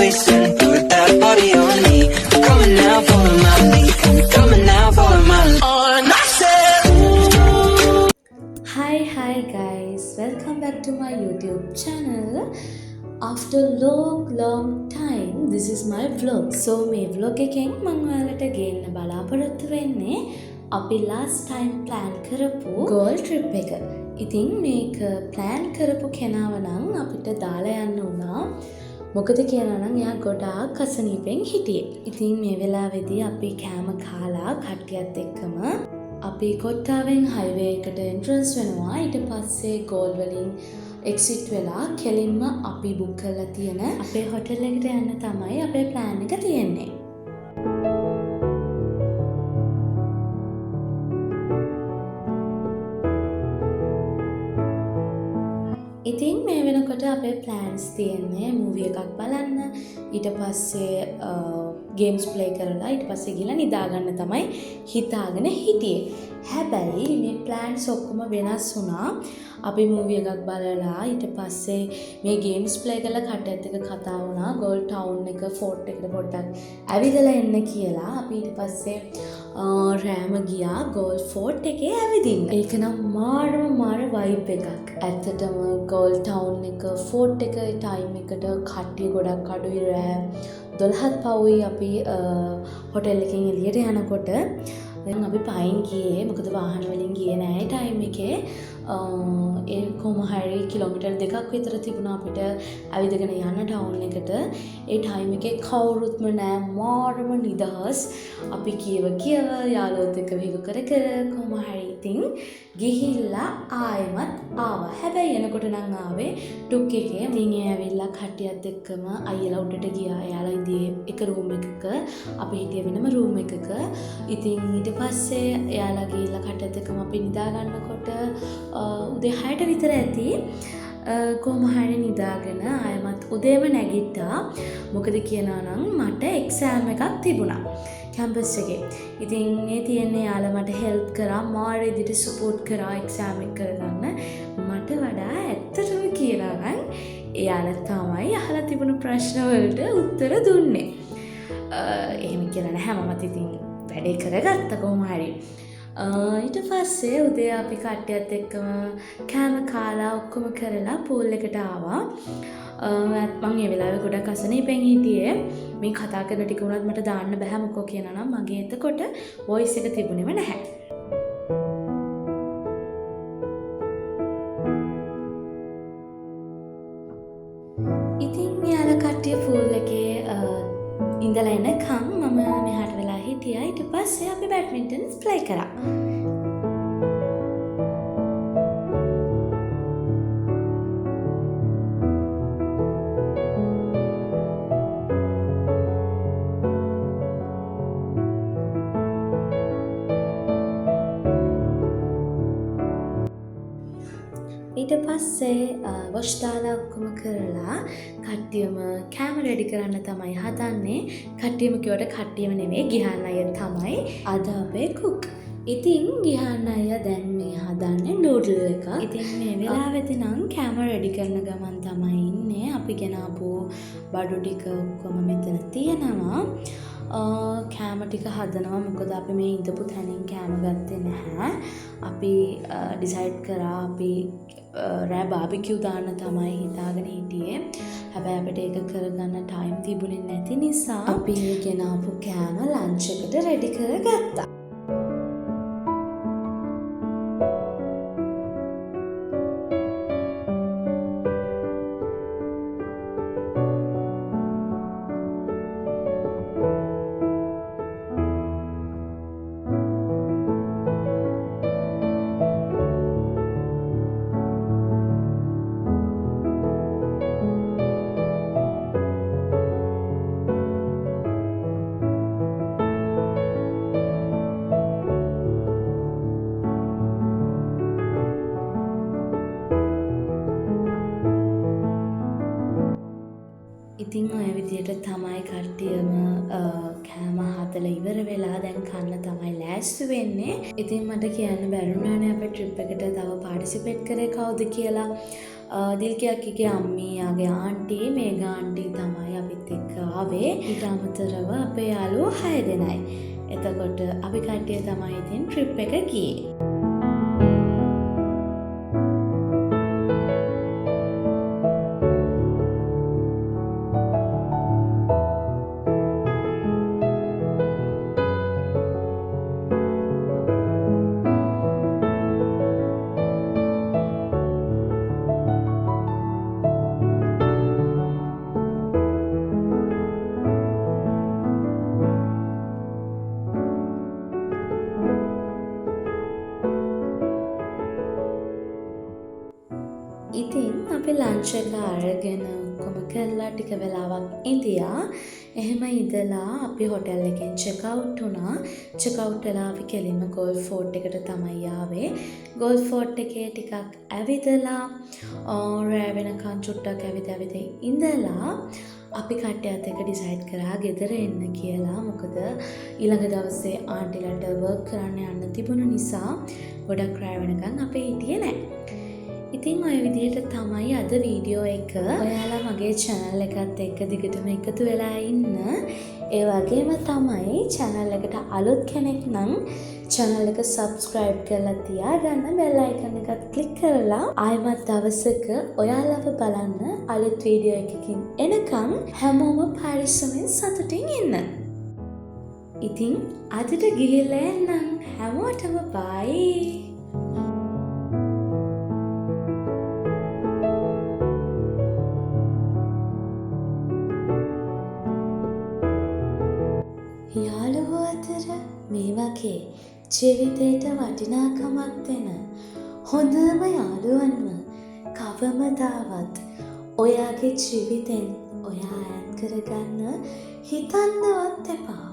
face and put that body on me. I'm coming now, follow my lead. I'm coming now, follow my lead. On I said, Hi guys, welcome back to my YouTube channel. After long time, this is my vlog. So මේ vlog එකෙන් මම ඔයාලට ගේන්න බලාපොරොත්තු වෙන්නේ අපි last time plan කරපු goal trip එක. ඉතින් මේක plan කරපු කෙනාව නම් අපිට දාලා යන්න වුණා. මොකද කියලා නම් එයා ගොඩාක් අසනීපෙන් හිටියේ. ඉතින් මේ වෙලාවේදී අපි කෑම කාලා කට්ටියත් එක්කම අපි කොට්ටාවෙන් highway එකට entrance වෙනවා. ඊට පස්සේ goal වලින් exit වෙලා කෙලින්ම අපි book කරලා තියෙන අපේ hotel එකට යන්න තමයි අපේ plan එක තියෙන්නේ. ඉතින් මේ වෙනකොට අපේ plans තියෙන්නේ movie එකක් බලන්න, ඊට පස්සේ games play කරලා ඊට පස්සේ ගිහලා නිදා ගන්න තමයි හිතාගෙන හිටියේ. හැබැයි මේ plans ඔක්කොම වෙනස් වුණා. අපි movie එකක් බලලා ඊට පස්සේ මේ games play කරලා කට්ටියත් එක්ක කතා වුණා. goal town එක fort එකට පොඩ්ඩක් ඇවිදලා එන්න කියලා. අපි ඊට පස්සේ රෑම ගියා goal fort එකේ ඇවිදින්න. ඒක නම් මාර vibe එකක්. ඇත්තටම goal town එක fort එක time එකට කට්ටිය ගොඩක් අඩුයි. රෑ 12ත් පවුයි අපි hotel එකෙන් එළියට යනකොට. දැන් අපි පයින් ගියේ මොකද වාහන වලින් ගියේ නෑ time එකේ. ඒ කොහොම හරි කිලෝමීටර් 2ක් විතර තිබුණා අපිට ඇවිදගෙන යන්න ටවුන් එකට. ඒ ටයිම් එකේ කවුරුත්ම නෑ, මාරම නිදහස්. අපි කියව යාළුවොත් එක්ක විහිළු කර කොහොම හරි ඉතින් ගිහිල්ලා ආයෙමත් ආවා. හැබැයි එනකොට නම් ආවේ ටුක් එකේ. ඉතින් ඒ ඇවිල්ලා කට්ටියත් එක්කම අයියලා උඩට ගියා. එයාලා ඉඳී එක රූම් එකක, අපි හිටියේ වෙනම රූම් එකක. ඉතින් ඊට පස්සේ එයාලා ගිහිල්ලා කට්ටියත් එක්කම අපි නිදා ගන්නකොට උදේ 6ට විතර ඇති. කොහොම හරි නිදාගෙන ආයමත් උදේම නැගිට්ටා. මොකද කියනවා නම් මට එක්සෑම් එකක් තිබුණා කැම්පස් එකේ. ඉතින් මේ තියෙන්නේ යාළුවා මට හෙල්ප් කරා, මාර විදිහට සපෝට් කරා එක්සෑම් එක කරගන්න. මට වඩා ඇත්තටම කියනවා නම් එයාලා තමයි අහලා තිබුණු ප්‍රශ්න වලට උත්තර දුන්නේ. එහෙම කියලා නැහැ, මමත් ඉතින් වැඩේ කරගත්තා කොහොම හරි. ඊට පස්සේ උදේ අපි කට්ටියත් එක්කම කෑම කාලා ඔක්කොම කරලා පූල් එකට ආවා. මම ඒ වෙලාවේ ගොඩක් අසනීපෙන් හිටියේ. මේ කතා කරන ටික උනත් මට දාන්න බෑ මොකෝ කියනවා නම් මගේ එතකොට වොයිස් එක තිබුණේම නැහැ. ඉතින් යාළුවා කට්ටිය පූල් එකේ ඉඳලා එනකම් මම මෙහාට වෙලා හිටියා. ඊට පස්සේ අපි බැඩ්මින්ටන් ප්ලේ කරා. ඊට පස්සේ වොෂ් දාලා ඔක්කොම කරලා කට්ටියම කෑම රෙඩි කරන්න තමයි හදන්නේ. කට්ටියම කිව්වට කට්ටියම නෙමෙයි, ගිහන් අය තමයි අද අපේ කුක්. ඉතින් ගිහන් අය දැන් මේ හදන්නේ නූඩල් එක. ඉතින් මේ වෙලාවෙදී නම් කෑම රෙඩි කරන ගමන් තමයි ඉන්නේ. අපි ගෙනාපු බඩු ටික ඔක්කොම මෙතන තියෙනවා. කෑම ටික හදනවා. මොකද අපි මේ ඉඳපු තැනින් කෑම ගත්තේ නැහැ. අපි ඩිසයිඩ් කරා අපි රෑ බාබිකියු දාන්න තමයි හිතාගෙන හිටියේ. හැබැයි අපිට ඒක කරගන්න ටයිම් තිබුණේ නැති නිසා අපි ගෙනාපු කෑම ලන්ච් එකට රෙඩි කරගත්තා. ඉතින් ඔය විදියට තමයි කට්ටියම කෑම හදලා ඉවර වෙලා දැන් කන්න තමයි ලෑස්ති වෙන්නේ. ඉතින් මට කියන්න බැරුණානේ අපේ ට්‍රිප් එකට තව පාටිසිපේට් කරේ කවුද කියලා. දිල්කියාගේ අම්මී, යාගේ ආන්ටි, මේඝා ආන්ටි තමයි අපිත් අපිත් එක්ක ආවේ. ඊට අමතරව අපේ යාළුවෝ 6 දෙනයි. එතකොට අපි කට්ටිය තමයි ඉතින් ට්‍රිප් එක ගියේ. ඉතින් අපි ලන්ච් එක අරගෙන ඔක්කොම කරලා ටික වෙලාවක් ඉඳියා. එහෙම ඉඳලා අපි හොටෙල් එකෙන් චෙක් අවුට් වුණා. චෙක් අවුට් වෙලා අපි කෙලින්ම ගෝල්ෆ් ෆෝර්ට් එකට තමයි ආවේ. ගෝල්ෆ් ෆෝර්ට් එකේ ටිකක් ඇවිදලා රෑ වෙනකන් චුට්ටක් ඇවිද ඉඳලා අපි කට්ටියත් එක්ක ඩිසයිඩ් කරා ගෙදර එන්න කියලා. මොකද ඊළඟ දවසේ ආන්ටිලට වර්ක් කරන්න යන්න තිබුණ නිසා ගොඩක් රෑ වෙනකන් අපි හිටියේ නැහැ. ඉතින් ඔය විදිහට තමයි අද වීඩියෝ එක. ඔයාලා මගේ channel එකත් එක්ක දිගටම එකතු වෙලා ඉන්න. ඒ වගේම තමයි channel එකට අලුත් කෙනෙක් නම් channel එක subscribe කරලා තියාගන්න, bell icon එකත් click කරලා ආයෙමත් දවසක ඔයාලව බලන්න අලුත් වීඩියෝ එකකින් එනකම් හැමෝම පරිස්සමෙන් සතුටින් ඉන්න. ඉතින් අදට ගිහිල්ලා එන්නම්. හැමෝටම bye. යාළුවෝ අතර මේ වගේ ජීවිතේට වටිනාකමක් දෙන හොඳම යාළුවන්ව කවමදාවත් ඔයාගේ ජීවිතෙන් ඔයා ඈත් කරගන්න හිතන්නවත් එපා.